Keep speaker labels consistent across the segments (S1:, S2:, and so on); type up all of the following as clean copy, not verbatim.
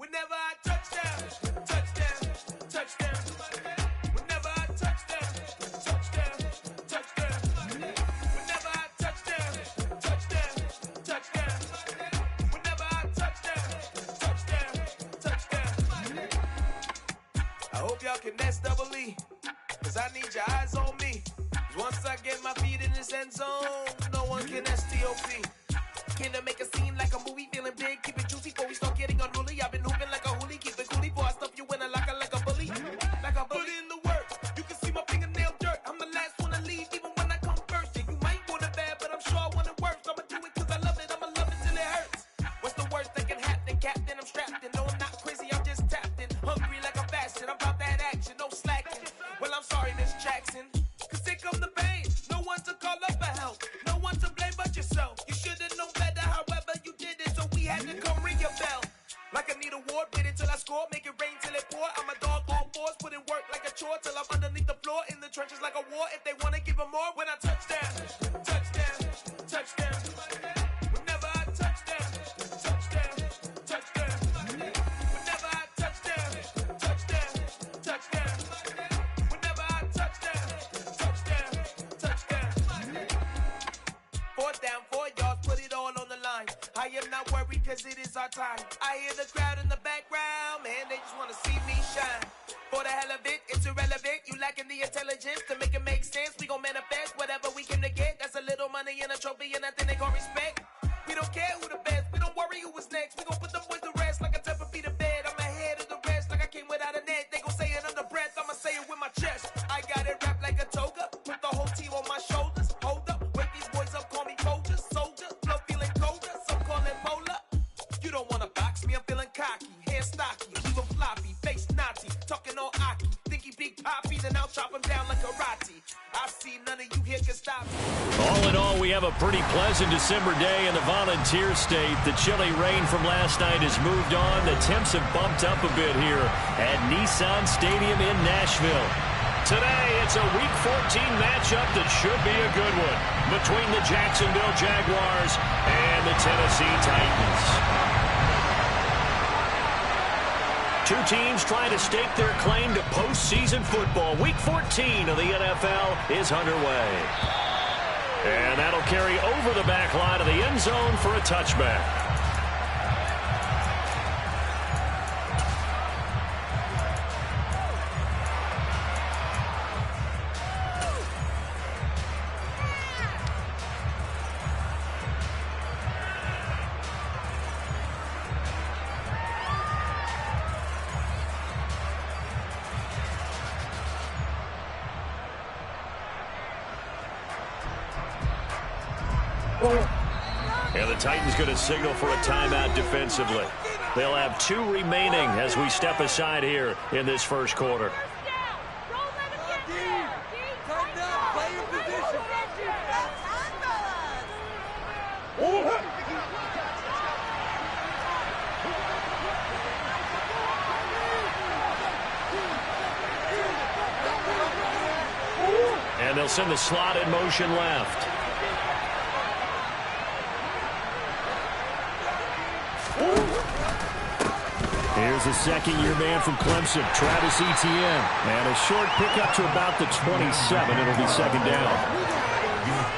S1: Whenever I touchdown, touchdown, touchdown. Whenever I touchdown, touchdown, touchdown. Whenever I touchdown, touchdown, touchdown. Whenever I touchdown, touchdown, touchdown. I hope y'all can nest double E, cause I need your eyes on me. Once I get my feet in this end zone, no one can STOP. Can I make a scene like a movie, feeling big, keep it juicy before we start getting unruly. I've been hooping like a hoolie, keep it coolie before I stuff you in a locker like a bully. Like a bully in the work, you can see my fingernail dirt. I'm the last one to leave, even when I come first. Yeah, you might want it bad, but I'm sure I want it worse. I'ma do it cause I love it, I'ma love it till it hurts. What's the worst that can happen, Captain? I'm strapped in, no I'm not crazy, I'm just tapped in. Hungry like I'm fasting, I'm about that action, no slacking. Well, I'm sorry, Miss Jackson, cause here come the pain. No one to call up for help, no one to blame but yourself. You should've known better, however you did it, so we had to come ring your bell. Like I need a ward, wait until I score, make it rain till it pour. I'm a dog on fours, put in work like a chore till I'm underneath the floor, in the trenches like a war. If they wanna give them more, when I touchdown, touchdown, touchdown. Whenever I touchdown, touchdown, touchdown. Whenever I touchdown, touchdown, touchdown. Whenever I touchdown, touchdown, touchdown. 4th down, 4 yards, put it all on the line. I am not worried cause it is our time. I hear the crowd in the background, man, they just wanna see me shine. For the hell of it, it's irrelevant. You lacking the intelligence to make it make sense. We gon' manifest whatever we came to get. That's a little money and a trophy and nothing they gon' respect. We don't care who the best, we don't worry who was next. We gon' put them boys to rest like a 10 feet of bed. I'm ahead of the rest like I came without a net. They gon' say it under breath, I'ma say it with my chest. I got it wrapped like a toga, put the whole team on my shoulders. Hold up, wake these boys up, call me Folger, soldier. Flow feeling colder, some call it polar. You don't wanna box me, I'm feeling cocky. Hair stocky, leave him floppy, face naughty. Talking all aki, think he big poppy, then I'll chop him down like karate. I see none of you here can stop me.
S2: All in all, we have a pretty pleasant December day in the Volunteer State. The chilly rain from last night has moved on. The temps have bumped up a bit here at Nissan Stadium in Nashville. Today, it's a Week 14 matchup that should be a good one between the Jacksonville Jaguars and the Tennessee Titans. Two teams trying to stake their claim to postseason football. Week 14 of the NFL is underway. And that'll carry over the back line of the end zone for a touchback. And the Titans going to signal for a timeout defensively. They'll have 2 remaining as we step aside here in this first quarter. And they'll send the slot in motion left. Here's a second-year man from Clemson, Travis Etienne. And a short pickup to about the 27. It'll be second down.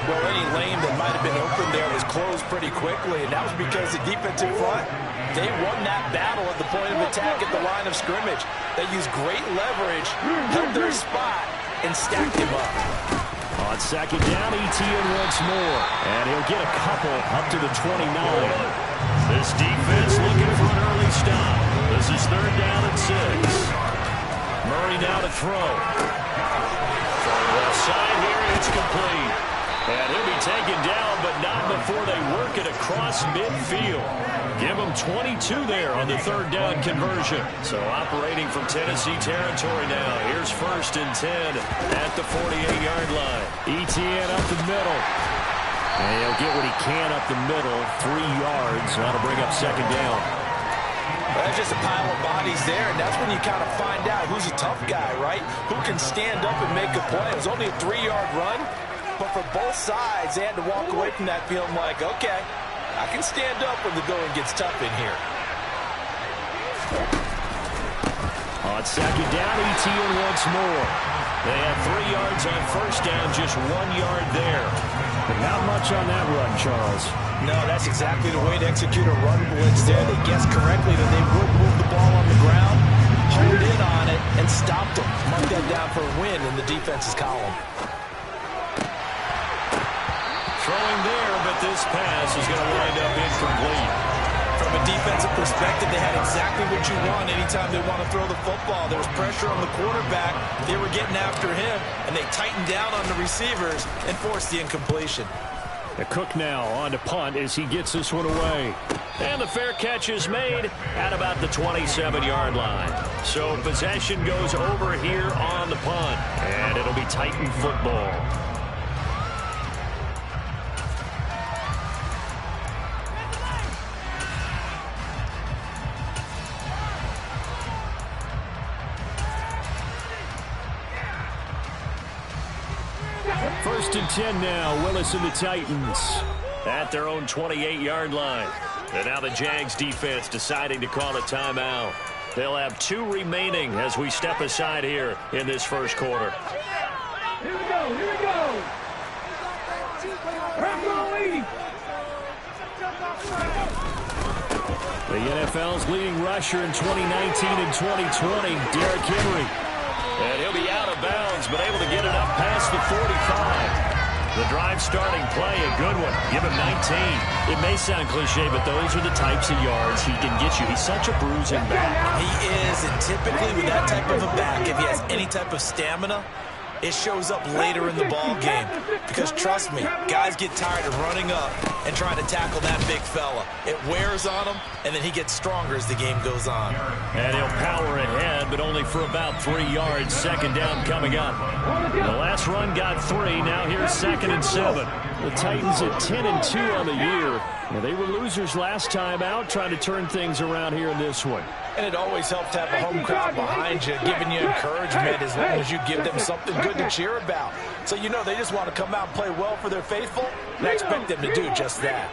S3: Well, any lane that might have been open there was closed pretty quickly, and that was because the defensive front, they won that battle at the point of attack at the line of scrimmage. They used great leverage, held their spot, and stacked him up.
S2: On second down, Etienne once more. And he'll get a couple up to the 29. This defense looking for an early stop. This is third down and 6. Murray now to throw. From the left side here, it's complete. And he'll be taken down, but not before they work it across midfield. Give him 22 there on the third down conversion. So operating from Tennessee territory now. Here's 1st and 10 at the 48-yard line. Etienne up the middle. And he'll get what he can up the middle. 3 yards. That'll bring up second down.
S3: Well, that's just a pile of bodies there, and that's when you kind of find out who's a tough guy, right? Who can stand up and make a play. It was only a 3-yard run, but for both sides, they had to walk away from that feeling like, okay, I can stand up when the going gets tough in here.
S2: On second down, ETN once more. They had 3 yards on first down, just 1 yard there. But not much on that run, Charles.
S3: No, that's exactly the way to execute a run blitz there. They guessed correctly that they would move the ball on the ground, honed in on it, and stopped them. Mark that down for a win in the defense's column.
S2: Throwing there, but this pass is going to wind up incomplete.
S3: From a defensive perspective, they had exactly what you want anytime they want to throw the football. There was pressure on the quarterback. They were getting after him, and they tightened down on the receivers and forced the incompletion.
S2: The Cook now on to punt as he gets this one away. And the fair catch is made at about the 27-yard line. So possession goes over here on the punt, and it'll be Titan football. First and 10 now, Willis and the Titans at their own 28-yard line. And now the Jags defense deciding to call a timeout. They'll have 2 remaining as we step aside here in this first quarter.
S4: Here we go, here we go.
S2: The NFL's leading rusher in 2019 and 2020, Derrick Henry. And he'll be out of bounds, but able to get it up past the 45. The drive starting play, a good one. Give him 19. It may sound cliche, but those are the types of yards he can get you. He's such a bruising back.
S3: He is, and typically with that type of a back, if he has any type of stamina, it shows up later in the ball game. Because trust me, guys get tired of running up and trying to tackle that big fella. It wears on him, and then he gets stronger as the game goes on.
S2: And he'll power ahead, but only for about 3 yards. Second down coming up. The last run got 3. Now here's 2nd and 7. The Titans at 10-2 on the year. Now, they were losers last time out, trying to turn things around here in this one.
S3: And it always helps to have a home crowd behind you, giving you encouragement as long as you give them something good to cheer about. So you know they just want to come out and play well for their faithful, and I expect them to do just that.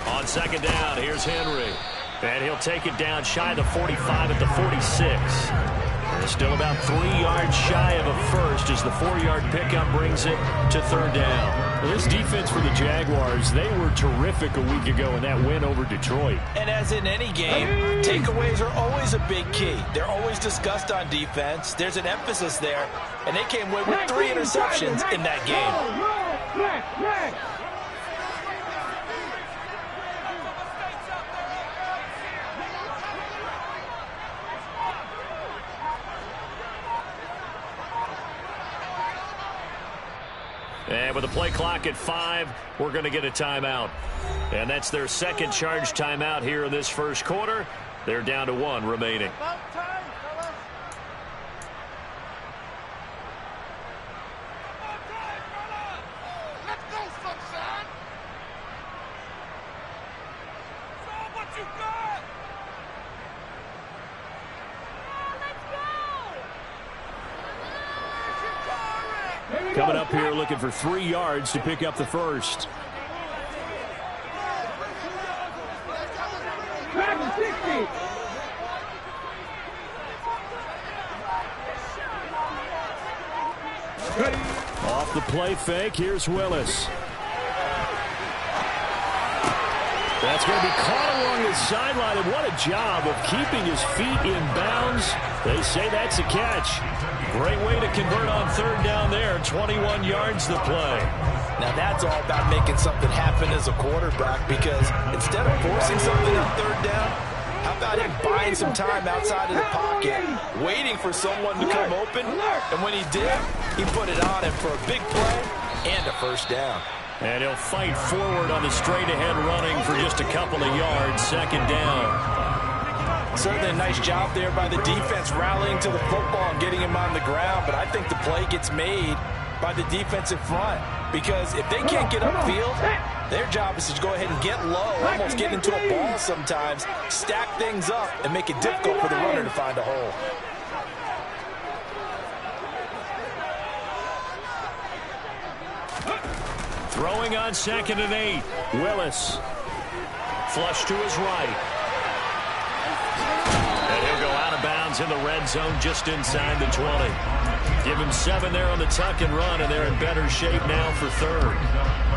S2: On second down, here's Henry. And he'll take it down shy of the 45 at the 46. They're still about 3 yards shy of a first as the 4-yard pickup brings it to 3rd down. Well, this defense for the Jaguars, they were terrific a week ago in that win over Detroit.
S3: And as in any game, takeaways are always a big key. They're always discussed on defense. There's an emphasis there, and they came away with 3 interceptions in that game.
S2: And with the play clock at 5, we're going to get a timeout. And that's their second charge timeout here in this first quarter. They're down to 1 remaining. Coming up here looking for 3 yards to pick up the first. Off the play fake, here's Willis. That's going to be caught along the sideline, and what a job of keeping his feet in bounds. They say that's a catch. Great way to convert on 3rd down there. 21 yards the play.
S3: Now that's all about making something happen as a quarterback, because instead of forcing something on 3rd down, how about him buying some time outside of the pocket, waiting for someone to come open, and when he did, he put it on him for a big play and a first down.
S2: And he'll fight forward on the straight-ahead running for just a couple of yards. 2nd down.
S3: Certainly a nice job there by the defense rallying to the football and getting him on the ground, but I think the play gets made by the defensive front, because if they can't get upfield, their job is to go ahead and get low, almost get into a ball sometimes, stack things up, and make it difficult for the runner to find a hole.
S2: Throwing on 2nd and 8. Willis. Flush to his right. And he'll go out of bounds in the red zone just inside the 20. Give him 7 there on the tuck and run, and they're in better shape now for 3rd.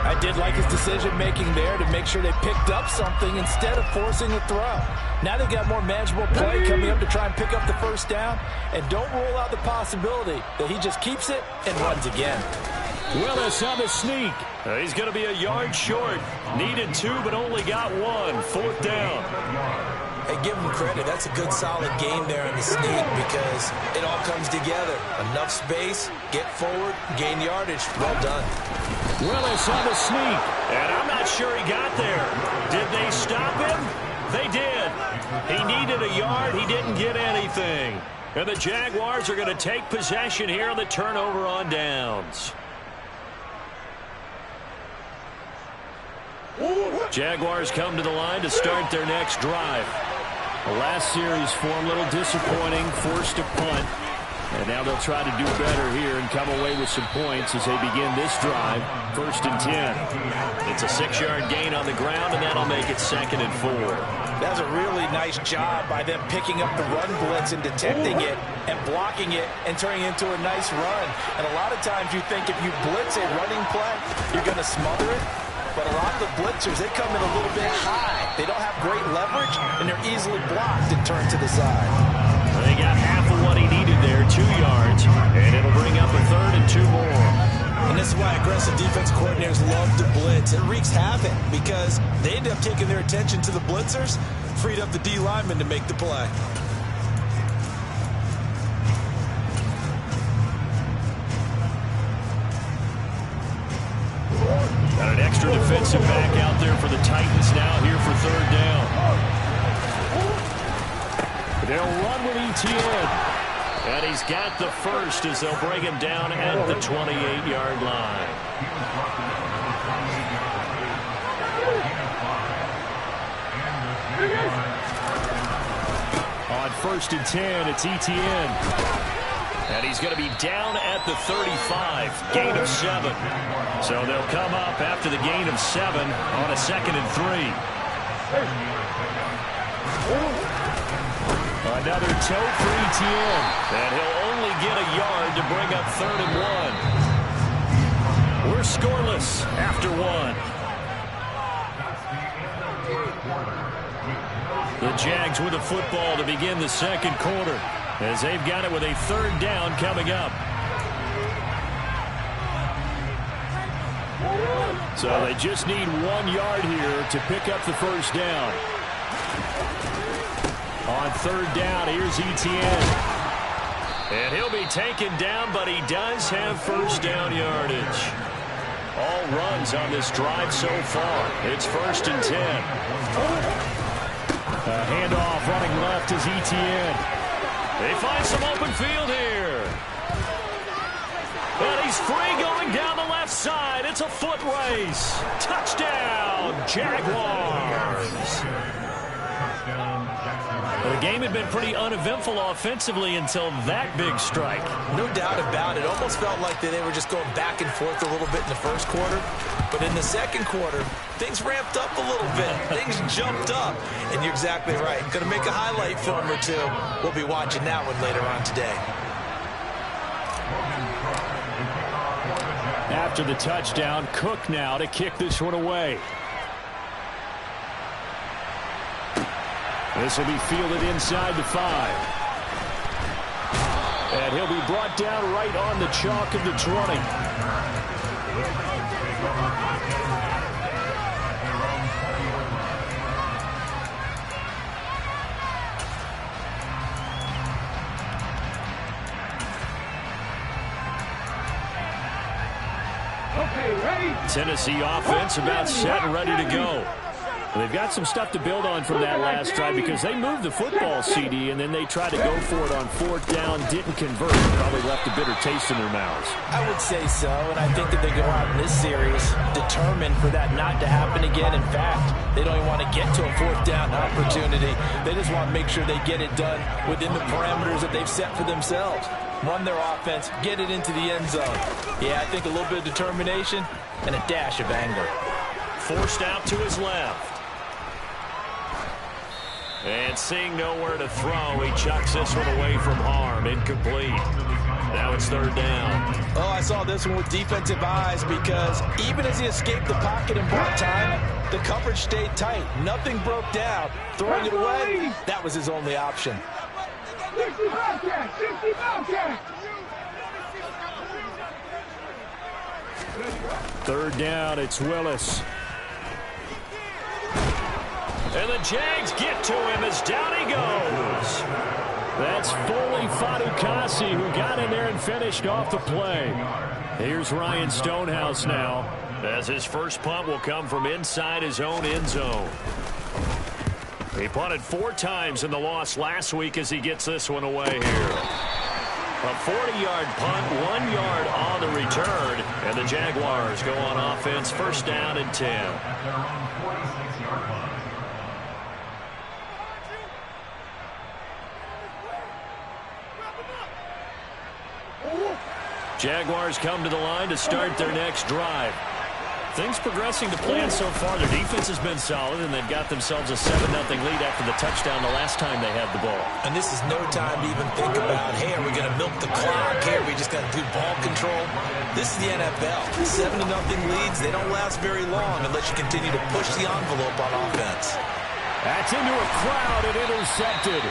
S3: I did like his decision-making there to make sure they picked up something instead of forcing a throw. Now they've got more manageable play coming up to try and pick up the 1st down, and don't rule out the possibility that he just keeps it and runs again.
S2: Willis on the sneak. He's going to be a yard short. Needed 2, but only got 1. 4th down.
S3: Hey, give him credit. That's a good, solid game there in the sneak because it all comes together. Enough space, get forward, gain yardage. Well done.
S2: Willis on the sneak. And I'm not sure he got there. Did they stop him? They did. He needed a yard. He didn't get anything. And the Jaguars are going to take possession here on the turnover on downs. Jaguars come to the line to start their next drive. The last series for them a little disappointing, forced a punt. And now they'll try to do better here and come away with some points as they begin this drive. 1st and 10. It's a 6-yard gain on the ground, and that'll make it 2nd and 4.
S3: That's a really nice job by them picking up the run blitz and detecting it and blocking it and turning it into a nice run. And a lot of times you think if you blitz a running play, you're going to smother it. But a lot of the blitzers, they come in a little bit high. They don't have great leverage, and they're easily blocked and turned to the side.
S2: They got half of what he needed there, 2 yards, and it'll bring up a 3rd and 2 more.
S3: And this is why aggressive defense coordinators love to blitz. It wreaks havoc because they end up taking their attention to the blitzers, freed up the D lineman to make the play.
S2: Got an extra defensive back out there for the Titans now here for 3rd down. They'll run with Etienne. And he's got the 1st as they'll bring him down at the 28-yard line. On 1st and 10, it's Etienne. And he's going to be down at the 35, gain of 7. So they'll come up after the gain of 7 on a 2nd and 3. Another toe for Etienne. And he'll only get a yard to bring up 3rd and 1. We're scoreless after 1. The Jags with the football to begin the 2nd quarter, as they've got it with a 3rd down coming up. So they just need 1 yard here to pick up the 1st down. On 3rd down, here's Etienne. And he'll be taken down, but he does have 1st down yardage. All runs on this drive so far. It's 1st and 10. A handoff running left is Etienne. They find some open field here. And he's free going down the left side. It's a foot race. Touchdown, Jaguars. The game had been pretty uneventful offensively until that big strike.
S3: No doubt about it. Almost felt like they were just going back and forth a little bit in the 1st quarter. But in the 2nd quarter, things ramped up a little bit. Things jumped up. And you're exactly right. Going to make a highlight film or two. We'll be watching that one later on today.
S2: After the touchdown, Cook now to kick this one away. This will be fielded inside the 5. And he'll be brought down right on the chalk of the 20.
S4: Okay, ready?
S2: Tennessee offense about set and ready to go. They've got some stuff to build on from that last drive because they moved the football, CD, and then they tried to go for it on 4th down, didn't convert, probably left a bitter taste in their mouths.
S3: I would say so, and I think that they go out in this series determined for that not to happen again. In fact, they don't even want to get to a 4th down opportunity. They just want to make sure they get it done within the parameters that they've set for themselves. Run their offense, get it into the end zone. Yeah, I think a little bit of determination and a dash of anger.
S2: Forced out to his left. And seeing nowhere to throw, he chucks this one away from harm. Incomplete. Now it's 3rd down.
S3: Oh, I saw this one with defensive eyes because even as he escaped the pocket and bought time, the coverage stayed tight. Nothing broke down. Throwing it away, that was his only option.
S4: 60 Bobcat! 60 Bobcat!
S2: 3rd down, it's Willis. And the Jags get to him as down he goes. That's Foley Fatukasi who got in there and finished off the play. Here's Ryan Stonehouse now, as his first punt will come from inside his own end zone. He punted 4 times in the loss last week as he gets this one away here. A 40-yard punt, 1 yard on the return, and the Jaguars go on offense, 1st down and 10. Jaguars come to the line to start their next drive. Things progressing to plan so far. Their defense has been solid, and they've got themselves a 7-0 lead after the touchdown the last time they had the ball.
S3: And this is no time to even think about, hey, are we going to milk the clock? Hey, are we just going to do ball control? This is the NFL. 7-0 leads, they don't last very long unless you continue to push the envelope on offense.
S2: That's into a crowd and intercepted.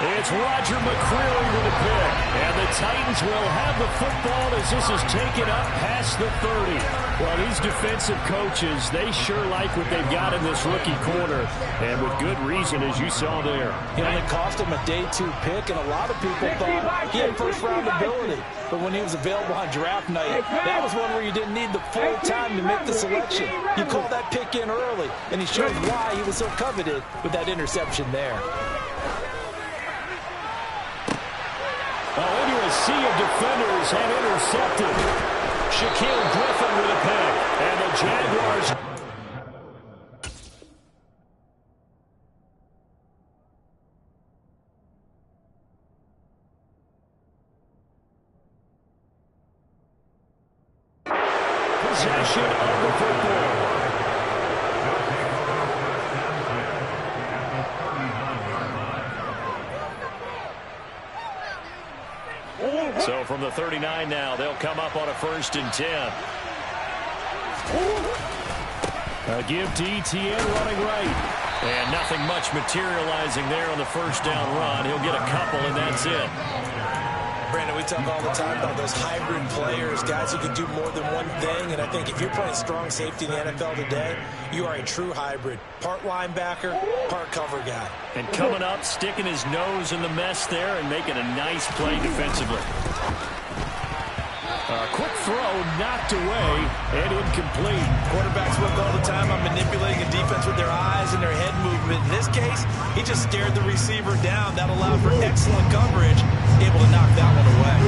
S2: It's Roger McCreary with a pick. And the Titans will have the football as this is taken up past the 30. Well, these defensive coaches, they sure like what they've got in this rookie corner. And with good reason, as you saw there.
S3: It only cost him a day 2 pick, and a lot of people thought he had first-round ability. But when he was available on draft night, that was one where you didn't need the full time to make the selection. You called that pick in early, and he shows why he was so coveted with that interception there.
S2: Into a sea of defenders and intercepted. Shaquille Griffin with a pick. And the Jaguars. Possession of the football. So from the 39 now, they'll come up on a 1st and 10. A give to Etienne running right. And nothing much materializing there on the 1st down run. He'll get a couple, and that's it.
S3: Brandon, we talk all the time about those hybrid players, guys who can do more than one thing. And I think if you're playing strong safety in the NFL today, you are a true hybrid. Part linebacker, part cover guy.
S2: And coming up, sticking his nose in the mess there and making a nice play defensively. A quick throw knocked away and incomplete.
S3: Quarterbacks work all the time on manipulating a defense with their eyes and their head movement. In this case, he just stared the receiver down. That allowed for excellent coverage, able to knock that one away.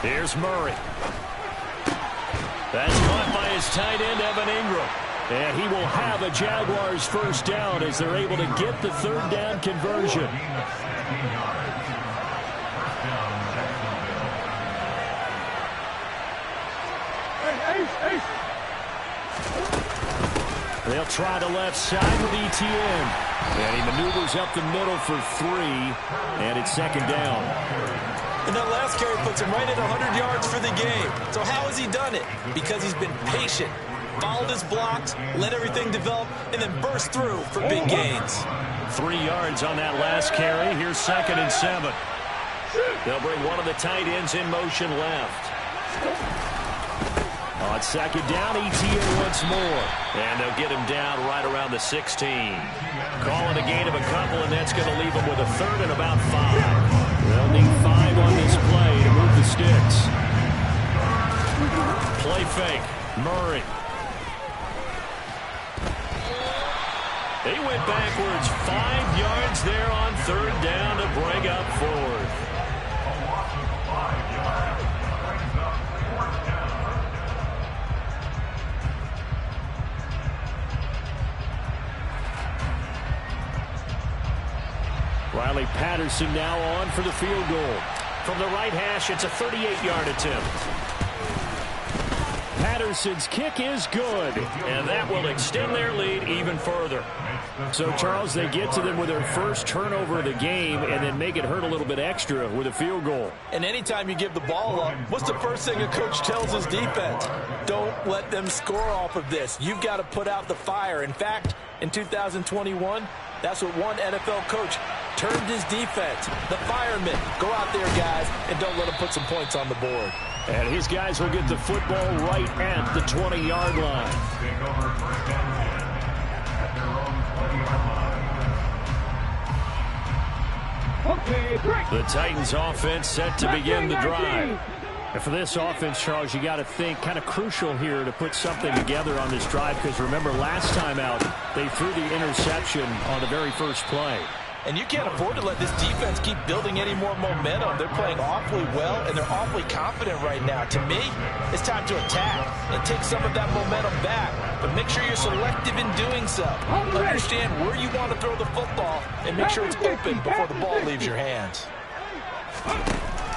S2: Here's Murray. That's caught by his tight end, Evan Ingram. And he will have a Jaguars 1st down as they're able to get the 3rd down conversion. They'll try the left side with Etienne. And he maneuvers up the middle for 3. And it's 2nd down.
S3: And that last carry puts him right at 100 yards for the game. So how has he done it? Because he's been patient. Followed his blocks, let everything develop, and then burst through for big gains.
S2: 3 yards on that last carry. Here's 2nd and 7. They'll bring one of the tight ends in motion left. On 2nd down, Etienne once more. And they'll get him down right around the 16. Calling a gain of a couple, and that's going to leave him with a 3rd and about 5. They'll need 5 on this play to move the sticks. Play fake. Murray. They went backwards 5 yards there on 3rd down to bring up 4th. Riley Patterson now on for the field goal. From the right hash, it's a 38-yard attempt. Patterson's kick is good, and that will extend their lead even further. So, Charles, they get to them with their first turnover of the game and then make it hurt a little bit extra with a field goal.
S3: And anytime you give the ball up, what's the first thing a coach tells his defense? Don't let them score off of this. You've got to put out the fire. In fact, in 2021, that's what one NFL coach termed his defense. The firemen. Go out there, guys, and don't let them put some points on the board.
S2: And his guys will get the football right at the 20-yard line. The Titans offense set to begin the drive. And for this offense, Charles, you got to think kind of crucial here to put something together on this drive, because remember last time out they threw the interception on the very first play.
S3: And you can't afford to let this defense keep building any more momentum. They're playing awfully well, and they're awfully confident right now. To me, it's time to attack and take some of that momentum back. But make sure you're selective in doing so. Understand where you want to throw the football and make sure it's open before the ball leaves your hands.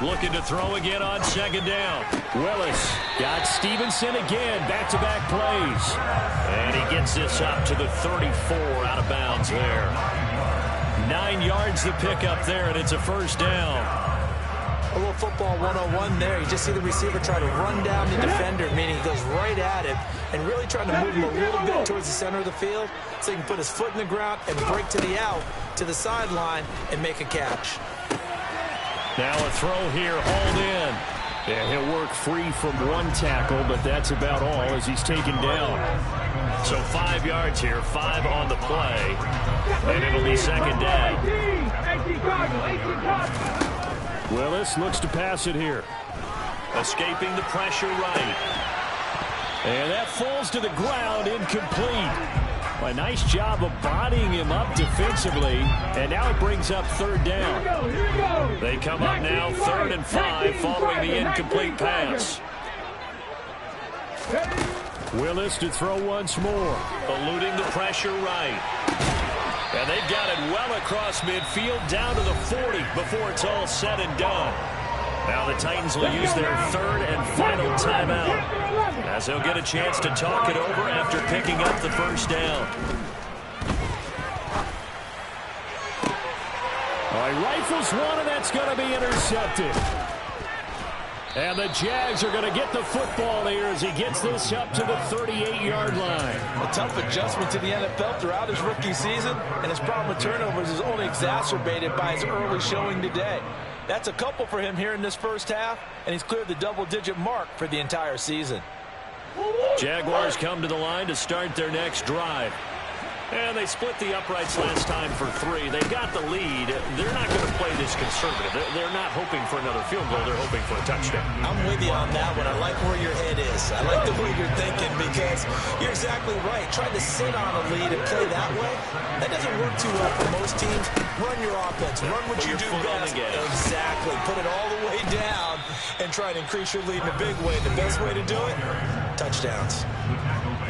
S2: Looking to throw again on 2nd down. Willis got Stevenson again. Back-to-back plays. And he gets this up to the 34 out of bounds there. 9 yards to pick up there, and it's a 1st down.
S3: A little football 101 there. You just see the receiver try to run down the defender, meaning he goes right at him and really trying to move him a little bit towards the center of the field so he can put his foot in the ground and break to the out, to the sideline, and make a catch.
S2: Now a throw here, hauled in. Yeah, he'll work free from one tackle, but that's about all as he's taken down. So 5 yards here, 5 on the play, and it'll be 2nd down. Willis looks to pass it here. Escaping the pressure right. And that falls to the ground, incomplete. A nice job of bodying him up defensively, and now it brings up 3rd down. They come up now 3rd and 5 following the incomplete pass. Willis to throw once more, eluding the pressure right. And they've got it well across midfield down to the 40 before it's all said and done. Now the Titans will use their 3rd and final timeout, as they'll get a chance to talk it over after picking up the 1st down. All right, rifles one, and that's going to be intercepted. And the Jags are going to get the football here as he gets this up to the 38-yard line.
S3: A tough adjustment to the NFL throughout his rookie season, and his problem with turnovers is only exacerbated by his early showing today. That's a couple for him here in this first half, and he's cleared the double-digit mark for the entire season.
S2: Jaguars come to the line to start their next drive. And they split the uprights last time for 3. They got the lead. They're not going to play this conservative. They're not hoping for another field goal. They're hoping for a touchdown.
S3: I'm with you on that one. I like where your head is. I like the way you're thinking, because you're exactly right. Trying to sit on a lead and play that way, that doesn't work too well for most teams. Run your offense. Run what you do best. Exactly. Put it all the way down and try to increase your lead in a big way. The best way to do it, touchdowns.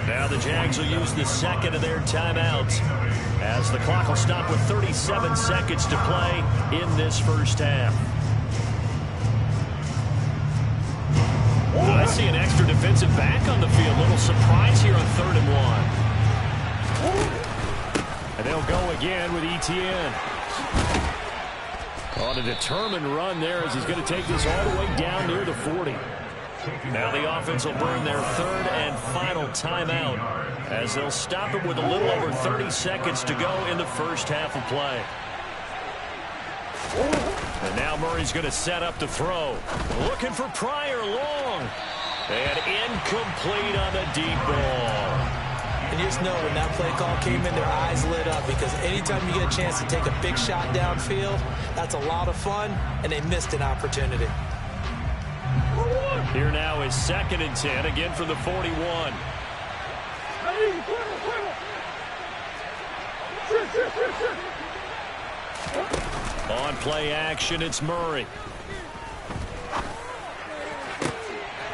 S2: Now the Jags will use the 2nd of their timeouts, as the clock will stop with 37 seconds to play in this first half. I see an extra defensive back on the field. Little surprise here on 3rd and 1. And they'll go again with Etienne. On a determined run there, as he's going to take this all the way down near the 40. Now the offense will burn their 3rd and final timeout, as they'll stop it with a little over 30 seconds to go in the first half of play. And now Murray's going to set up the throw. Looking for Pryor long. And incomplete on the deep ball.
S3: And you just know when that play call came in, their eyes lit up, because anytime you get a chance to take a big shot downfield, that's a lot of fun, and they missed an opportunity.
S2: Here now is 2nd and 10, again from the 41. On play action, it's Murray.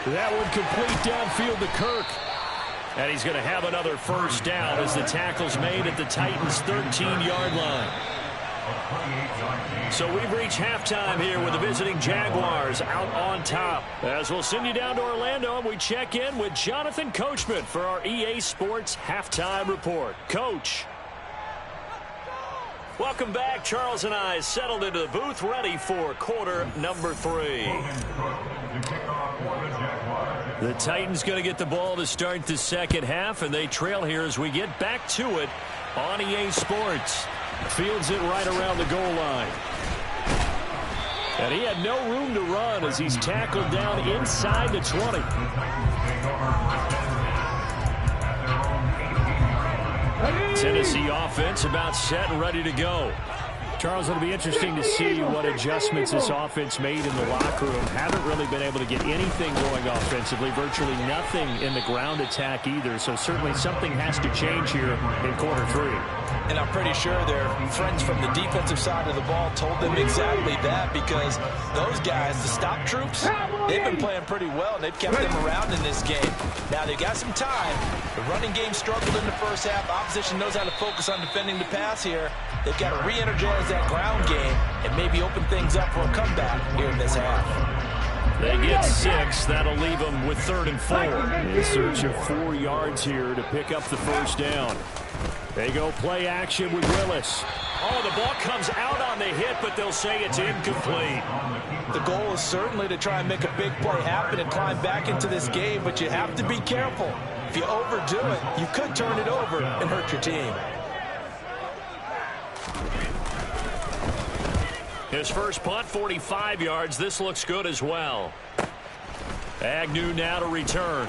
S2: That one complete downfield to Kirk. And he's going to have another first down as the tackle's made at the Titans' 13-yard line. So we've reached halftime here with the visiting Jaguars out on top. As we'll send you down to Orlando, and we check in with Jonathan Coachman for our EA Sports Halftime Report. Coach. Welcome back. Charles and I settled into the booth, ready for quarter number 3. The Titans going to get the ball to start the second half, and they trail here as we get back to it on EA Sports. Fields it right around the goal line. And he had no room to run as he's tackled down inside the 20. Tennessee offense about set and ready to go. Charles, it'll be interesting to see what adjustments this offense made in the locker room. Haven't really been able to get anything going offensively. Virtually nothing in the ground attack either. So certainly something has to change here in quarter 3.
S3: And I'm pretty sure their friends from the defensive side of the ball told them exactly that, because those guys, the stop troops, they've been playing pretty well, and they've kept them around in this game. Now, they've got some time. The running game struggled in the first half. Opposition knows how to focus on defending the pass here. They've got to re-energize that ground game and maybe open things up for a comeback here in this half.
S2: They get 6. That'll leave them with 3rd and 4. In search of 4 yards here to pick up the first down. They go play action with Willis. Oh, the ball comes out on the hit, but they'll say it's incomplete.
S3: The goal is certainly to try and make a big play happen and climb back into this game, but you have to be careful. If you overdo it, you could turn it over and hurt your team.
S2: His first punt, 45 yards. This looks good as well. Agnew now to return.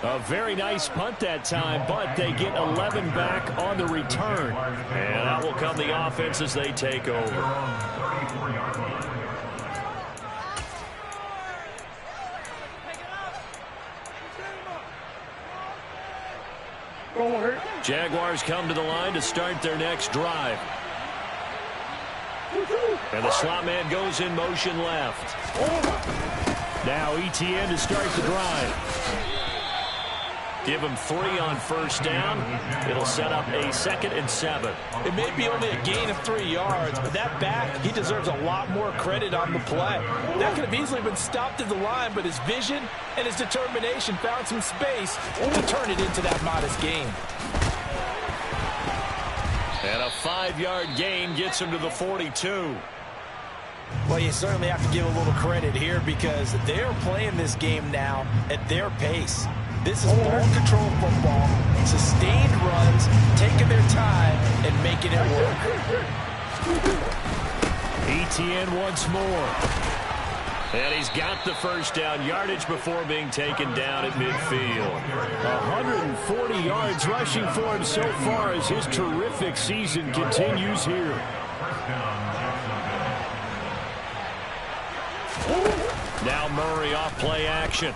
S2: A very nice punt that time, but they get 11 back on the return. And out will come the offense as they take over. Jaguars come to the line to start their next drive. And the slot man goes in motion left. Now ETN to start the drive. Give him 3 on first down. It'll set up a 2nd and 7.
S3: It may be only a gain of 3 yards, but that back, he deserves a lot more credit on the play. That could have easily been stopped at the line, but his vision and his determination found some space to turn it into that modest gain.
S2: And a 5-yard gain gets him to the 42.
S3: Well, you certainly have to give a little credit here, because they're playing this game now at their pace. This is ball control football, sustained runs, taking their time and making it work.
S2: ETN once more. And he's got the first down yardage before being taken down at midfield. 140 yards rushing for him so far as his terrific season continues here. Now Murray off play action.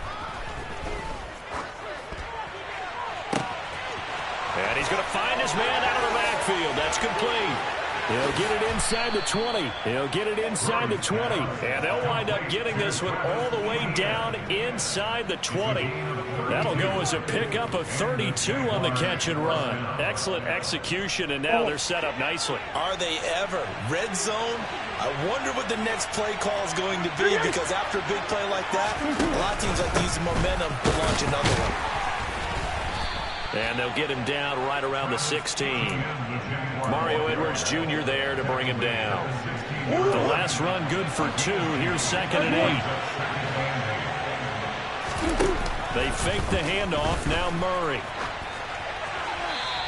S2: And he's going to find his man out of the backfield. That's complete. He'll get it inside the 20. He'll get it inside the 20. And they'll wind up getting this one all the way down inside the 20. That'll go as a pickup of 32 on the catch and run. Excellent execution, and now they're set up nicely.
S3: Are they ever? Red zone? I wonder what the next play call is going to be, because after a big play like that, a lot of teams like to use the momentum to launch another one.
S2: And they'll get him down right around the 16. Mario Edwards Jr. there to bring him down. The last run good for 2. Here's 2nd and 8. They fake the handoff. Now Murray.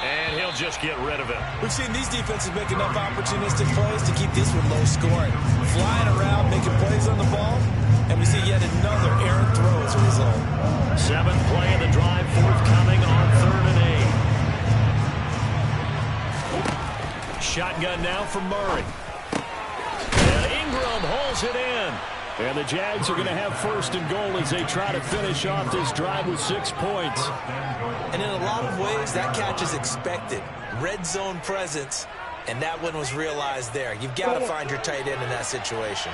S2: And he'll just get rid of it.
S3: We've seen these defenses make enough opportunistic plays to keep this one low scoring. Flying around, making plays on the ball, And we see yet another errant throw as a result.
S2: Seventh play of the drive forthcoming on 3rd and 8. Shotgun now from Murray. And Ingram holds it in. And the Jags are going to have 1st and goal as they try to finish off this drive with 6 points.
S3: And in a lot of ways, that catch is expected. Red zone presence, and that one was realized there. You've got to find your tight end in that situation.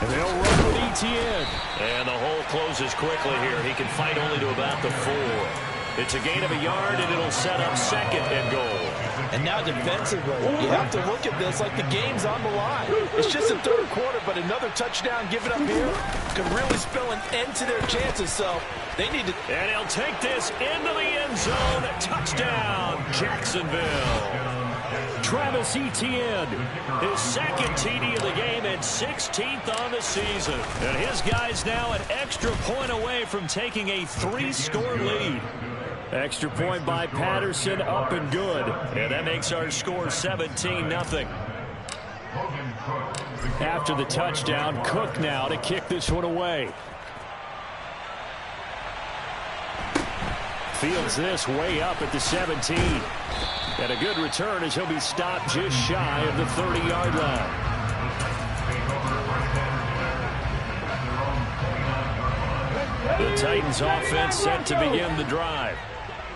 S2: And they'll run with Etienne. And the hole closes quickly here. He can fight only to about the 4. It's a gain of a yard, and it'll set up 2nd and goal.
S3: And now defensively, you have to look at this like the game's on the line. It's just the 3rd quarter, but another touchdown given up here could really spell an end to their chances. So they need to...
S2: And he'll take this into the end zone. Touchdown, Jacksonville. Travis Etienne, his 2nd TD of the game and 16th on the season. And his guys now an extra point away from taking a 3-score lead. Extra point by Patterson, up and good. And that makes our score 17-0. After the touchdown, Cook now to kick this one away. Fields this way up at the 17. And a good return as he'll be stopped just shy of the 30-yard line. The Titans offense set to begin the drive.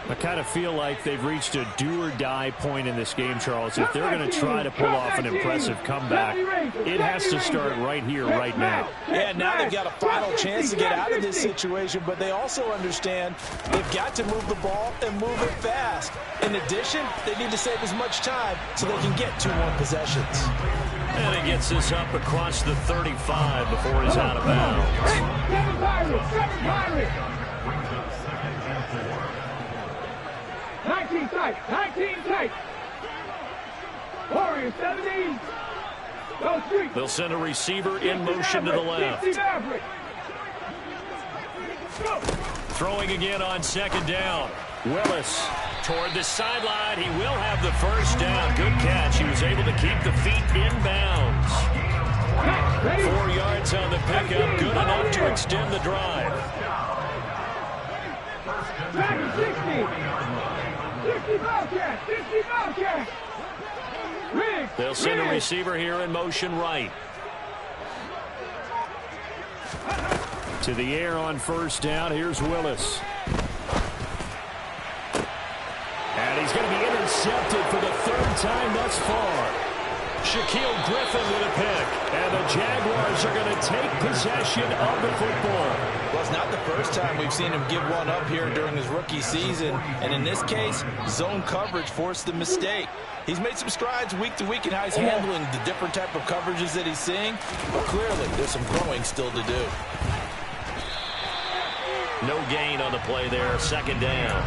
S2: I kind of feel like they've reached a do-or-die point in this game, Charles. If they're going to try to pull off an impressive comeback, it has to start right here, right now.
S3: Yeah, now they've got a final chance to get out of this situation, but they also understand they've got to move the ball and move it fast. In addition, they need to save as much time so they can get 2 more possessions.
S2: And he gets this up across the 35 before he's out of bounds.
S4: 7 Pirates! 19 tight. Warriors 17.
S2: They'll send a receiver in motion to the left. Throwing again on 2nd down. Willis toward the sideline. He will have the 1st down. Good catch. He was able to keep the feet in bounds. 4 yards on the pickup. Good enough to extend the drive.
S4: 60 Bobcats!
S2: They'll send a receiver here in motion right. To the air on 1st down. Here's Willis. And he's going to be intercepted for the 3rd time thus far. Shaquille Griffin with a pick. And the Jaguars are going to take possession of the football.
S3: Well, it's not the first time we've seen him give one up here during his rookie season. And in this case, zone coverage forced the mistake. He's made some strides week to week in how he's handling the different type of coverages that he's seeing. But clearly, there's some growing still to do.
S2: No gain on the play there. 2nd down.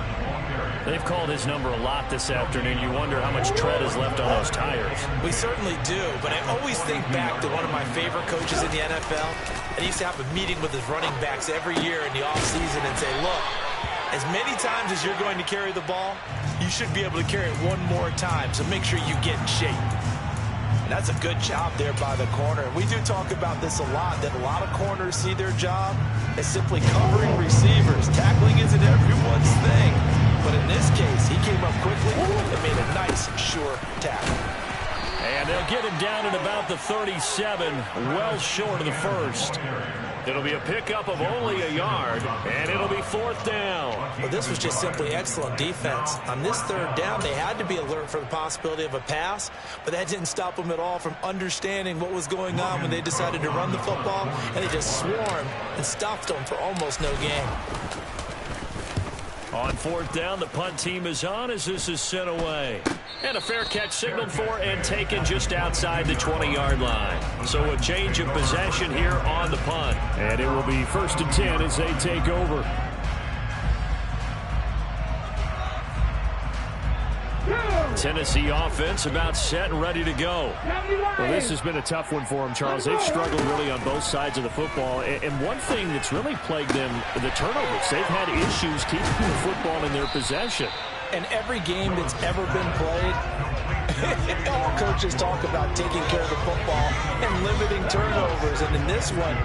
S2: They've called his number a lot this afternoon. You wonder how much tread is left on those tires.
S3: We certainly do, but I always think back to one of my favorite coaches in the NFL. And he used to have a meeting with his running backs every year in the offseason and say, look, as many times as you're going to carry the ball, you should be able to carry it one more time, so make sure you get in shape. And that's a good job there by the corner. And we do talk about this a lot, that a lot of corners see their job as simply covering receivers. Tackling isn't everyone's thing. But in this case, he came up quickly and made a nice, sure tackle.
S2: And they'll get him down at about the 37, well short of the 1st. It'll be a pickup of only a yard, and it'll be 4th down.
S3: Well, this was just simply excellent defense. On this 3rd down, they had to be alert for the possibility of a pass, but that didn't stop them at all from understanding what was going on when they decided to run the football, and they just swarmed and stopped them for almost no gain.
S2: On 4th down, the punt team is on as this is sent away. And a fair catch signaled for and taken just outside the 20-yard line. So a change of possession here on the punt. And it will be 1st and 10 as they take over. Tennessee offense about set and ready to go. Well, this has been a tough one for them, Charles. They've struggled really on both sides of the football. And one thing that's really plagued them, the turnovers. They've had issues keeping the football in their possession.
S3: And every game that's ever been played, All coaches talk about taking care of the football and limiting turnovers. And in this one,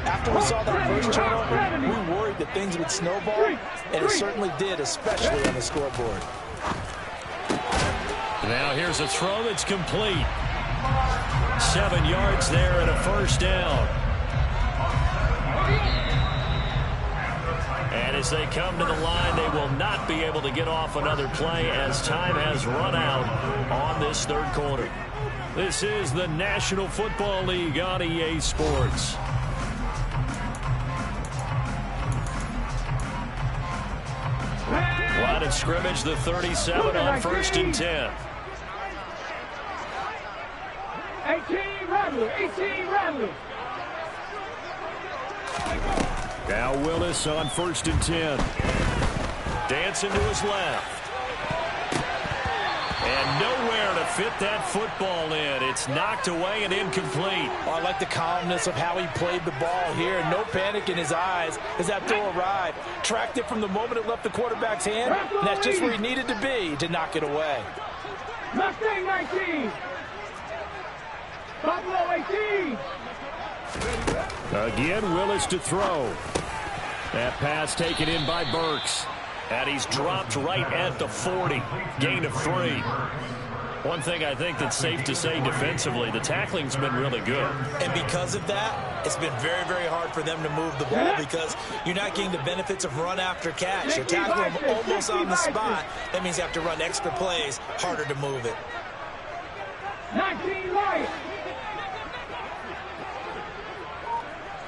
S3: after we saw that first turnover, we worried that things would snowball, and it certainly did, especially on the scoreboard.
S2: Now here's a throw that's complete. 7 yards there and a first down. And as they come to the line, they will not be able to get off another play as time has run out on this third quarter. This is the National Football League on EA Sports. Line of scrimmage, the 37 on 1st and 10.
S4: 18 Rattler, 18 Rattler.
S2: Now Willis on 1st and 10. Dancing to his left. And nowhere to fit that football in. It's knocked away and incomplete.
S3: I like the calmness of how he played the ball here. No panic in his eyes as that throw arrived. Tracked it from the moment it left the quarterback's hand. And that's just where he needed to be to knock it away.
S4: Mustang 19. Buffalo 18.
S2: Again, Willis to throw. That pass taken in by Burks. And he's dropped right at the 40. Gain of 3. One thing I think that's safe to say defensively, the tackling's been really good.
S3: And because of that, it's been very, very hard for them to move the ball because you're not getting the benefits of run after catch. You're tackling them almost on the spot. That means you have to run extra plays, harder to move it.
S4: 19 Lions.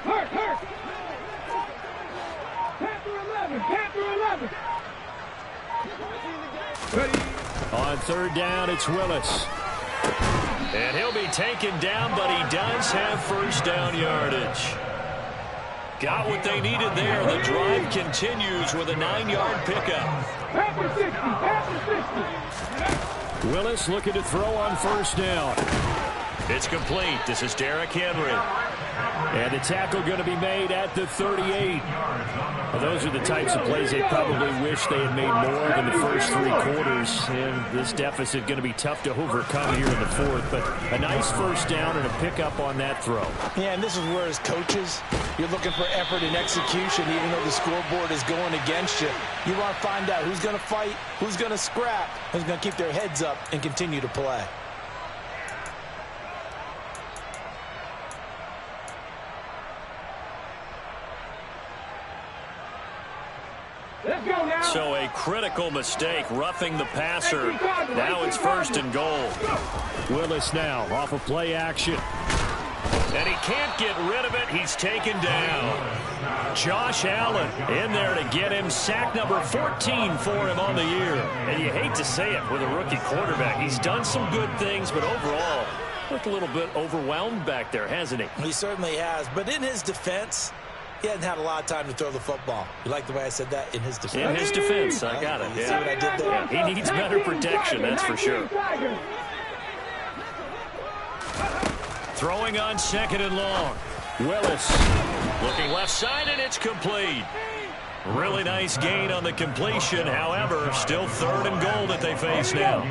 S4: Hurt. Panther 11.
S2: On 3rd down, it's Willis. And he'll be taken down, but he does have first down yardage. Got what they needed there. The drive continues with a 9-yard pickup.
S4: Panther 60.
S2: Willis looking to throw on 1st down. It's complete. This is Derrick Henry. And the tackle going to be made at the 38. Well, those are the types of plays they probably wish they had made more than the first 3 quarters. And this deficit going to be tough to overcome here in the 4th. But a nice first down and a pickup on that throw.
S3: Yeah, and this is where, as coaches, you're looking for effort and execution, even though the scoreboard is going against you. You want to find out who's going to fight, who's going to scrap, who's going to keep their heads up and continue to play.
S2: So a critical mistake, roughing the passer. Now it's 1st and goal. Willis now off of play action. And he can't get rid of it. He's taken down. Josh Allen in there to get him. Sack number 14 for him on the year. And you hate to say it with a rookie quarterback. He's done some good things, but overall, looked a little bit overwhelmed back there, hasn't he?
S3: He certainly has. But in his defense, he hasn't had a lot of time to throw the football. You like the way I said that? In his defense.
S2: In his defense, I got it.
S3: You see what I did there?
S2: Yeah, he needs better protection, that's for sure. Throwing on 2nd and long. Willis looking left side, and it's complete. Really nice gain on the completion. However, still 3rd and goal that they face now.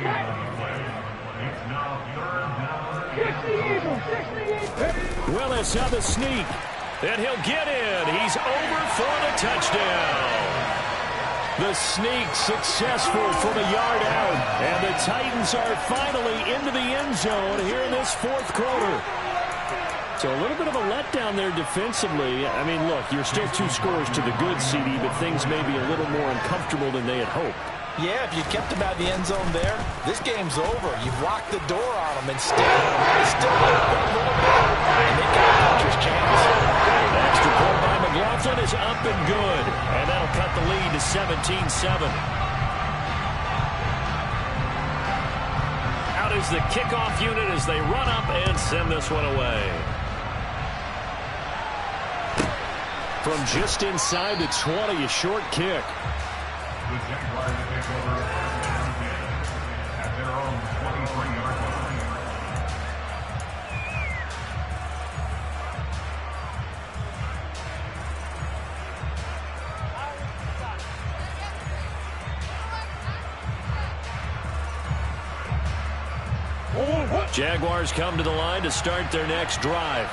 S2: Willis on the sneak. And he'll get in. He's over for the touchdown. The sneak successful from a yard out. And the Titans are finally into the end zone here in this 4th quarter. So a little bit of a letdown there defensively. I mean, look, you're still 2 scores to the good, CD, but things may be a little more uncomfortable than they had hoped.
S3: Yeah, if you kept them out of the end zone there, this game's over. You've locked the door on them. Instead, they still open a little bit, and they got a puncher's chance.
S2: The extra point by McLaughlin is up and good, and that'll cut the lead to 17-7. Out is the kickoff unit as they run up and send this one away. From just inside the 20, a short kick.
S5: The Jaguars take over at their own 23-yard line.
S2: Jaguars come to the line to start their next drive.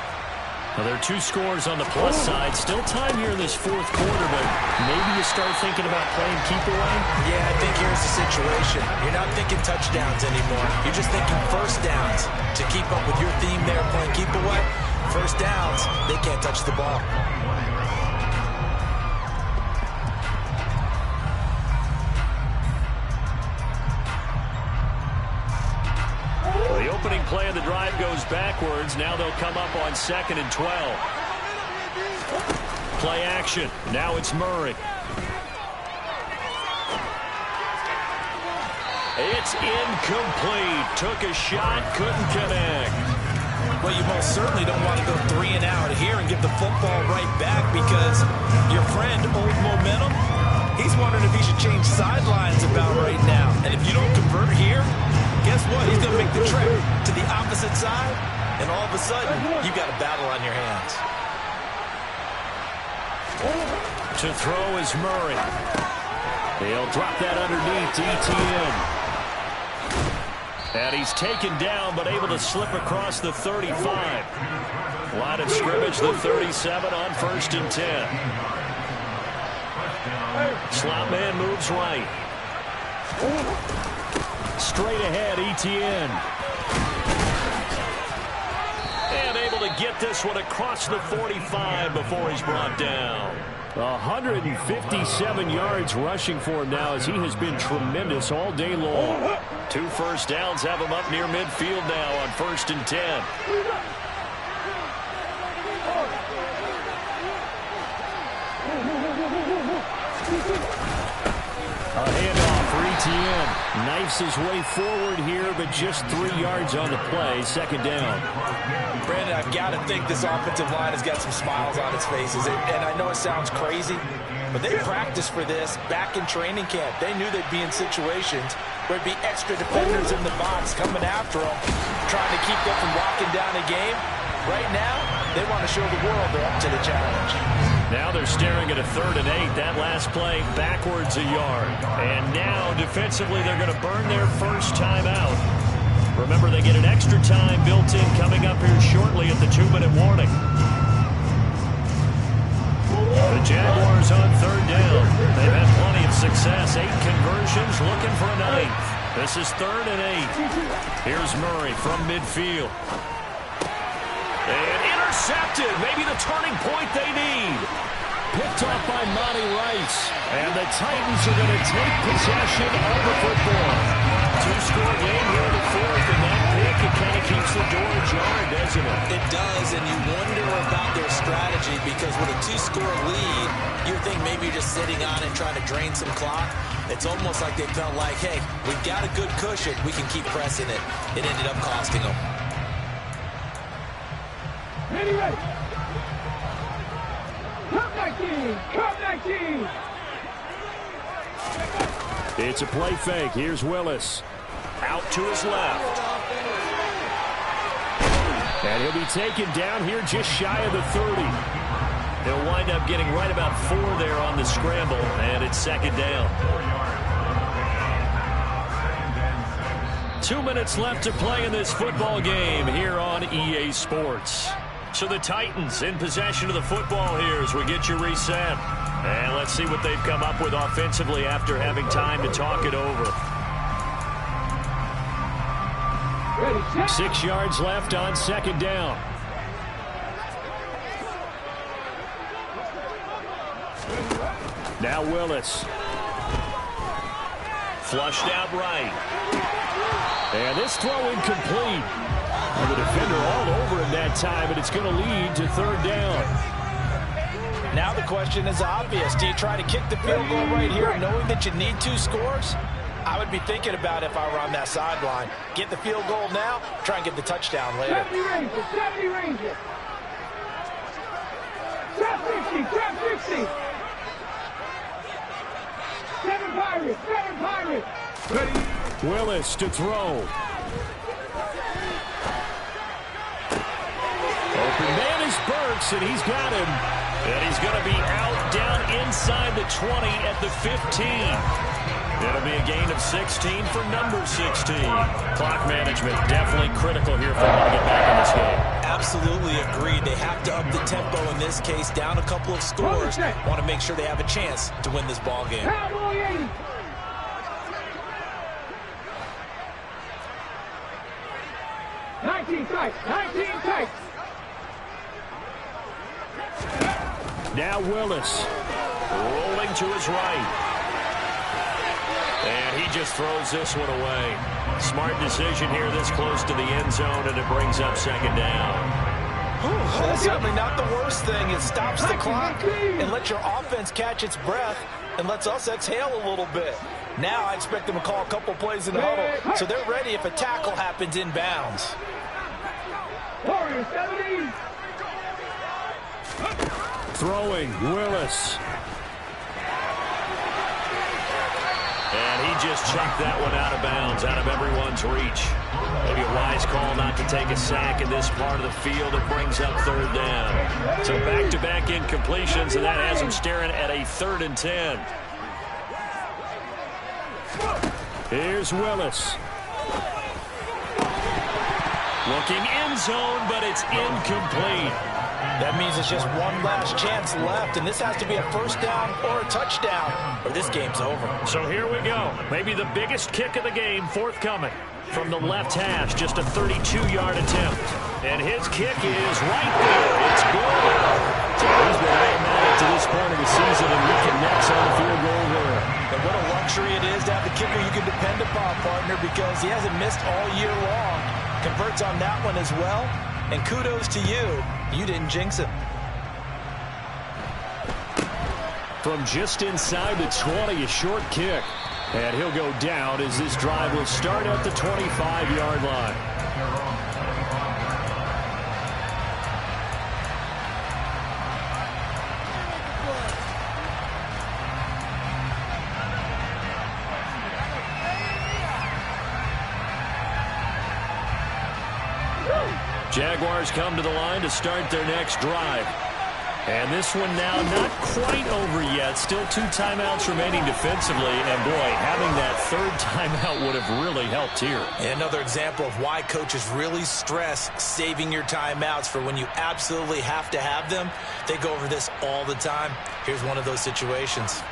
S2: Now, there are 2 scores on the plus side. Still time here in this fourth quarter, but maybe you start thinking about playing keep away?
S3: Yeah, I think here's the situation. You're not thinking touchdowns anymore. You're just thinking first downs. To keep up with your theme there, playing keep away, first downs, they can't touch the ball.
S2: The opening play of the drive goes backwards. Now they'll come up on 2nd and 12. Play action. Now it's Murray. It's incomplete. Took a shot, couldn't connect.
S3: Well, you most certainly don't want to go 3 and out here and give the football right back, because your friend, Old Momentum, he's wondering if he should change sidelines about right now. And if you don't convert here, guess what? He's going to make the trip to the opposite side, and all of a sudden, you've got a battle on your hands.
S2: To throw is Murray. He'll drop that underneath to Etienne. And he's taken down, but able to slip across the 35. Line of scrimmage, the 37 on 1st and 10. Slot man moves right. Straight ahead, Etienne. And able to get this one across the 45 before he's brought down. 157 yards rushing for him now, as he has been tremendous all day long. 2 first downs have him up near midfield now on 1st and 10. A handoff for Etienne. Knifes his way forward here, but just 3 yards on the play. 2nd down.
S3: Brandon, I've got to think this offensive line has got some smiles on its faces. And I know it sounds crazy, but they practiced for this back in training camp. They knew they'd be in situations where there'd be extra defenders in the box coming after them, trying to keep them from locking down a game. Right now, they want to show the world they're up to the challenge.
S2: Now they're staring at a 3rd and 8. That last play backwards a yard. And now defensively they're going to burn their first time out. Remember, they get an extra time built in coming up here shortly at the 2-minute warning. The Jaguars on 3rd down. They've had plenty of success. 8 conversions, looking for a 9th. This is 3rd and 8. Here's Murray from midfield. And intercepted. Maybe the turning point they need. Picked off by Monty Rice. And the Titans are going to take possession of the football. 2-score game here in the 4th, and that pick, it kind of keeps the door ajar, doesn't it?
S3: It does, and you wonder about their strategy, because with a 2-score lead, you think maybe you're just sitting on it trying to drain some clock. It's almost like they felt like, hey, we've got a good cushion. We can keep pressing it. It ended up costing them.
S4: Anyway, come 19, come 19.
S2: It's a play fake. Here's Willis. Out to his left. And he'll be taken down here just shy of the 30. He'll wind up getting right about 4 there on the scramble, and it's 2nd down. 2 minutes left to play in this football game here on EA Sports. So the Titans in possession of the football here as we get you reset. And let's see what they've come up with offensively after having time to talk it over. 6 yards left on 2nd down. Now Willis. Flushed out right. And this throw incomplete. And the defender all over him that time, and it's going to lead to 3rd down.
S3: Now the question is obvious. Do you try to kick the field goal right here knowing that you need 2 scores? I would be thinking about it if I were on that sideline. Get the field goal now, try and get the touchdown later.
S4: 70 Rangers, 70 Rangers. Trap 60, trap 60. 7 Pirates, 7 Pirates. Ready?
S2: Willis to throw. Open man is Burks, and he's got him. And he's going to be out down inside the 20 at the 15. It'll be a gain of 16 for number 16. Clock management definitely critical here for them to get back in this game.
S3: Absolutely agreed. They have to up the tempo in this case, down a couple of scores. Want to make sure they have a chance to win this ball game.
S4: 19 tight, 19 tight.
S2: Now Willis rolling to his right. And he just throws this one away. Smart decision here this close to the end zone, and it brings up second down.
S3: That's certainly not the worst thing. It stops the clock and lets your offense catch its breath and lets us exhale a little bit. Now I expect them to call a couple plays in the huddle, so they're ready if a tackle happens inbounds.
S4: Warriors 70.
S2: Throwing, Willis. And he just checked that one out of bounds, out of everyone's reach. Maybe a wise call not to take a sack in this part of the field. It brings up third down. So back-to-back incompletions, and that has him staring at a 3rd and 10. Here's Willis. Looking end zone, but it's incomplete.
S3: That means it's just one last chance left, and this has to be a first down or a touchdown, or this game's over.
S2: So here we go. Maybe the biggest kick of the game forthcoming. From the left hash, just a 32-yard attempt. And his kick is right there. It's good. So he's been automatic to this point of the season, and he connects on the field goal there.
S3: And what a luxury it is to have the kicker you can depend upon, partner, because he hasn't missed all year long. Converts on that one as well. And kudos to you. You didn't jinx him.
S2: From just inside the 20, a short kick. And he'll go down as this drive will start at the 25-yard line. Jaguars come to the line to start their next drive. And this one now not quite over yet. Still 2 timeouts remaining defensively. And, boy, having that 3rd timeout would have really helped here.
S3: And another example of why coaches really stress saving your timeouts for when you absolutely have to have them. They go over this all the time. Here's one of those situations.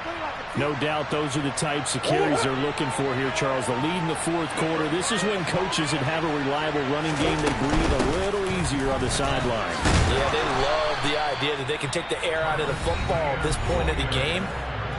S2: No doubt those are the types of carries they're looking for here, Charles. The lead in the 4th quarter. This is when coaches that have a reliable running game, they breathe a little easier on the sideline.
S3: Yeah, they love the idea that they can take the air out of the football at this point of the game.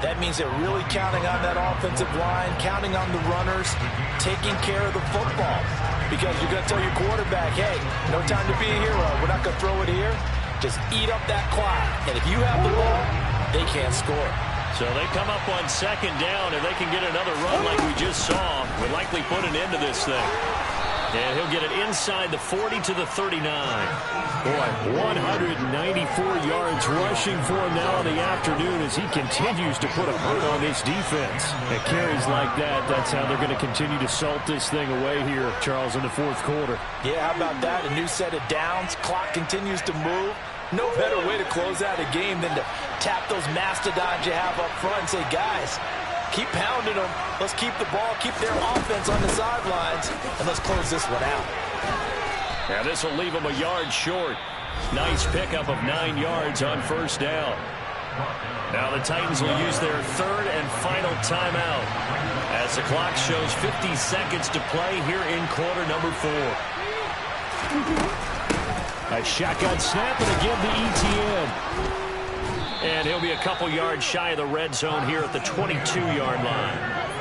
S3: That means they're really counting on that offensive line, counting on the runners, taking care of the football. Because you're going to tell your quarterback, hey, no time to be a hero. We're not going to throw it here. Just eat up that clock. And if you have the ball, they can't score.
S2: So they come up on 2nd down, and they can get another run like we just saw. Would likely put an end to this thing. And he'll get it inside the 40 to the 39. Boy, 194 yards rushing for him now in the afternoon as he continues to put a hurt on this defense. And carries like that, that's how they're going to continue to salt this thing away here, Charles, in the 4th quarter.
S3: Yeah, how about that? A new set of downs. Clock continues to move. No better way to close out a game than to tap those mastodons you have up front and say, guys, keep pounding them. Let's keep the ball, keep their offense on the sidelines, and let's close this one out.
S2: Now this will leave them a yard short. Nice pickup of 9 yards on 1st down. Now the Titans will use their 3rd and final timeout as the clock shows 50 seconds to play here in quarter number 4. A shotgun snap and again to ETN. And he'll be a couple yards shy of the red zone here at the 22-yard line.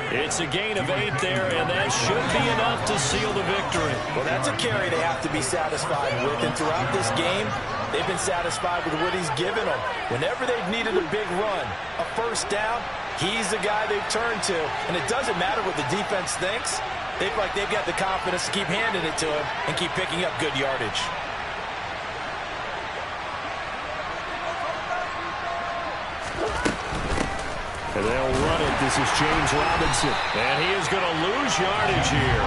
S2: It's a gain of 8 there, and that should be enough to seal the victory.
S3: Well, that's a carry they have to be satisfied with. And throughout this game, they've been satisfied with what he's given them. Whenever they've needed a big run, a 1st down, he's the guy they've turned to. And it doesn't matter what the defense thinks. They feel like they've got the confidence to keep handing it to him and keep picking up good yardage.
S2: And they'll run it. This is James Robinson. And he is going to lose yardage here.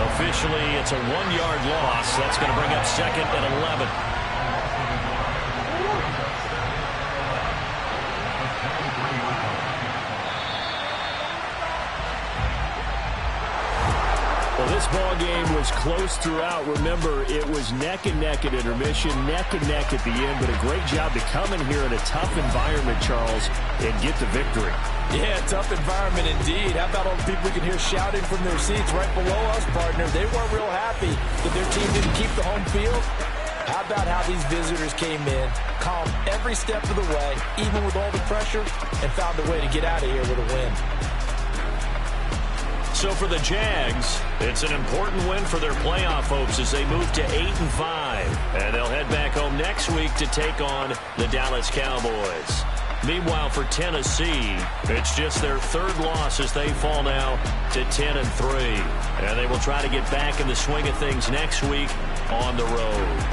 S2: Officially, it's a 1-yard loss. That's going to bring up 2nd and 11. Well, this ball game was close throughout. Remember, it was neck and neck at intermission, neck and neck at the end, but a great job to come in here in a tough environment, Charles, and get the victory.
S3: Yeah, tough environment indeed. How about all the people we can hear shouting from their seats right below us, partner? They weren't real happy that their team didn't keep the home field. How about how these visitors came in, calm every step of the way, even with all the pressure, and found a way to get out of here with a win.
S2: So for the Jags, it's an important win for their playoff hopes as they move to 8-5. And they'll head back home next week to take on the Dallas Cowboys. Meanwhile, for Tennessee, it's just their third loss as they fall now to 10-3. And they will try to get back in the swing of things next week on the road.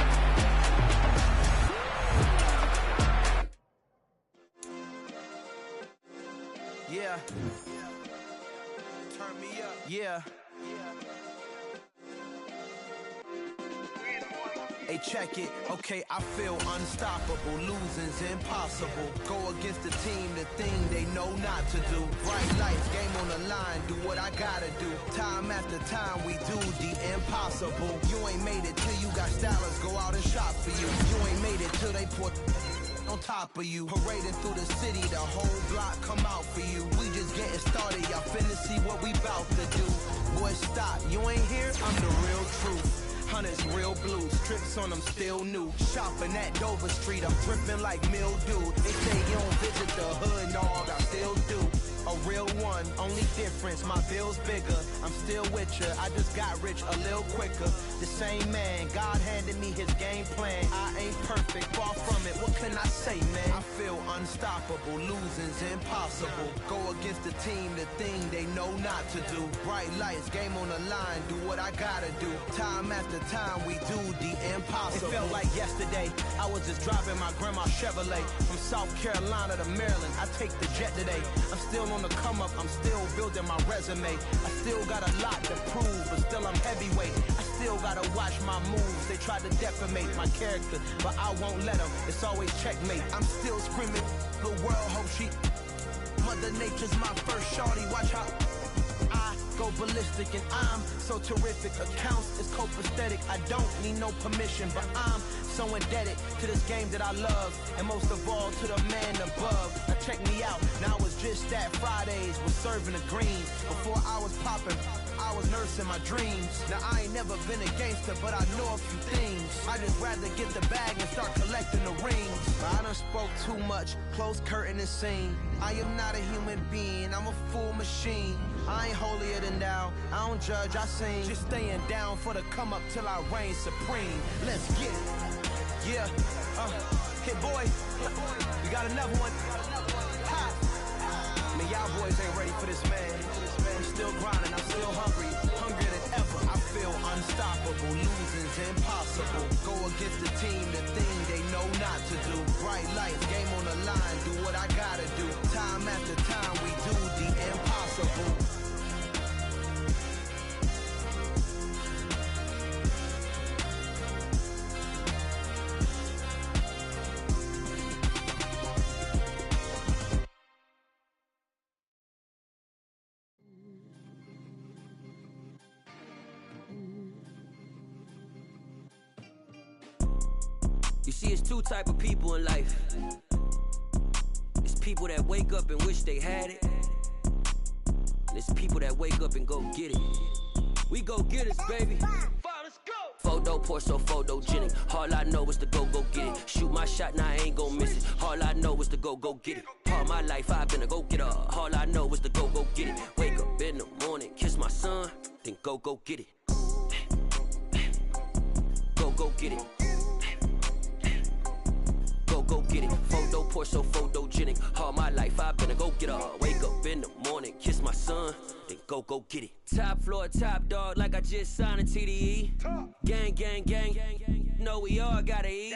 S1: Yeah. Turn me up. Yeah. Hey, check it. Okay, I feel unstoppable. Losing's impossible. Go against the team, the thing they know not to do. Bright lights, game on the line. Do what I gotta do. Time after time, we do the impossible. You ain't made it till you got stylers. Go out and shop for you. You ain't made it till they put on top of you. Parading through the city, the whole block come out for you. We just getting started, y'all finna see what we bout to do. Boy, stop, you ain't here, I'm the real truth. Hunters real blue, strips on them still new. Shopping at Dover Street, I'm dripping like mildew. They say you don't visit the hood, dog, I still do. A real one, only difference, my bill's bigger. I'm still with ya, I just got rich a little quicker. The same man, God handed me his game plan. I ain't perfect, far from it, what can I say, man? I feel unstoppable, losing's impossible. Go against the team, the thing they know not to do. Bright lights, game on the line, do what I gotta do. Time after time, we do the impossible. It felt like yesterday, I was just driving my grandma's Chevrolet. From South Carolina to Maryland, I take the jet today. I'm still on the come up, I'm still building my resume. I still got a lot to prove, but still I'm heavyweight. I still gotta watch my moves. They try to defamate my character, but I won't let them. It's always checkmate. I'm still screaming, the world hope she. Mother Nature's my first shorty, watch how I go ballistic, and I'm so terrific. Accounts is copacetic. I don't need no permission, but I'm so indebted to this game that I love, and most of all to the man above. Now check me out, now it's just that Fridays was serving the greens. Before I was popping, I was nursing my dreams. Now I ain't never been a gangster, but I know a few things. I just rather get the bag and start collecting the rings. But I done spoke too much, close curtain and scene. I am not a human being, I'm a full machine. I ain't holier than thou, I don't judge, I sing. Just staying down for the come up till I reign supreme. Let's get it. Yeah, hit boy, we got another one. Ha. Man, y'all boys ain't ready for this, man. I'm still grinding, I'm still hungry, hungrier than ever. I feel unstoppable, losing's impossible. Go against the team, the thing they know not to do. Bright lights, game on the line, do what I gotta do. Time after time, we do the impossible.
S6: You see, it's two type of people in life. It's people that wake up and wish they had it. And it's people that wake up and go get it. We go get it, baby. Photo poor, so photogenic. All I know is to go get it. Shoot my shot, now I ain't gon' miss it. All I know is to go get it. All my life I've been a go-getter. All I know is to go get it. Wake up in the morning, kiss my son, then go get it. Go get it. Go get it. Photo poor, so photogenic. All my life I've been a go-getter. Wake up in the morning, kiss my son, then go get it. Top floor, top dog, like I just signed a TDE. Gang, gang, gang. Know we all gotta eat.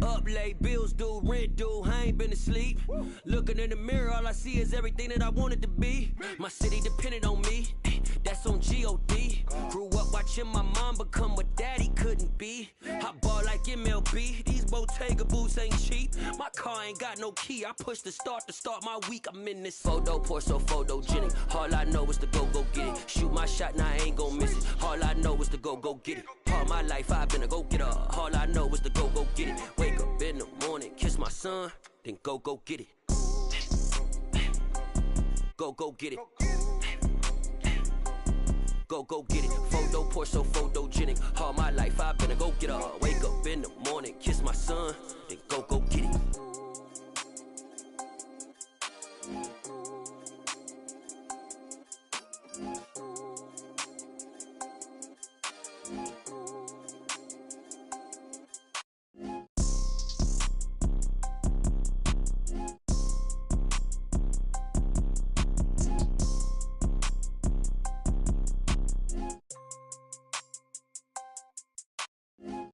S6: Up late, bills due, rent due, I ain't been asleep. Looking in the mirror, all I see is everything that I wanted to be. My city depended on me, that's on G.O.D. Grew up watching my mom become what daddy couldn't be. I ball like MLB, these Bottega boots ain't cheap. My car ain't got no key, I push the start to start my week. I'm in this photo poor, so photogenic. All I know is to go get it. Shoot my shot, now I ain't gon' miss it. All I know is to go get it. All my life I've been a go-getter. All I know is to go get it. Wake up in the morning, kiss my son, then go get it. Go get it. Go get it. Photo poor, so photogenic. All my life I've been a go-getter. Wake up in the morning, kiss my son, then go get it.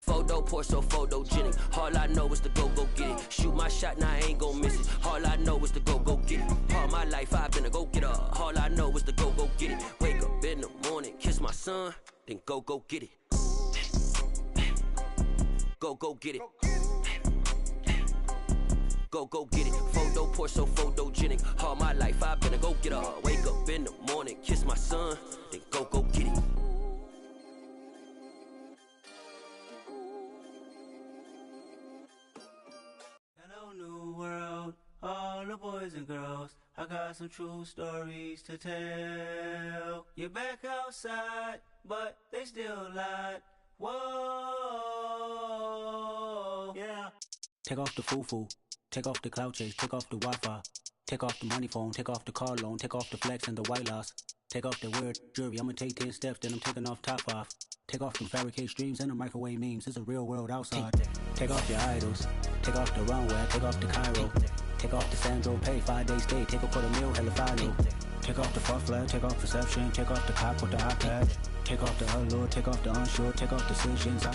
S6: Photo poor, so photogenic. All I know is to go get it. Shoot my shot, now I ain't gon' miss it. All I know is to go get it. All my life I've been a go-getter. All I know is to go get it. Wake up in the morning, kiss my son, then go get it. Go get it. Go get it. Photo poor, so photogenic. All my life I've been a go-getter. Wake up in the morning, kiss my son, then go get it.
S7: Hello, new world, all the boys and girls. I got some true stories to tell. You're back outside, but they still lied. Whoa, yeah. Take off the foo-foo, take off the cloud chase, take off the Wi-Fi, take off the money phone, take off the car loan, take off the flex and the white loss. Take off the weird jewelry, I'ma take 10 steps, then I'm taking off top 5. Take off them fabricate streams and the microwave memes, it's a real world outside. Take off your idols, take off the runway, take off the Cairo. Take off the Sandro pay, 5-day stay, take a $250,000, hella final. Take off the fuck flag, take off perception, take off the cop with the iPad. Take off the allure, take off the unsure, take off decisions.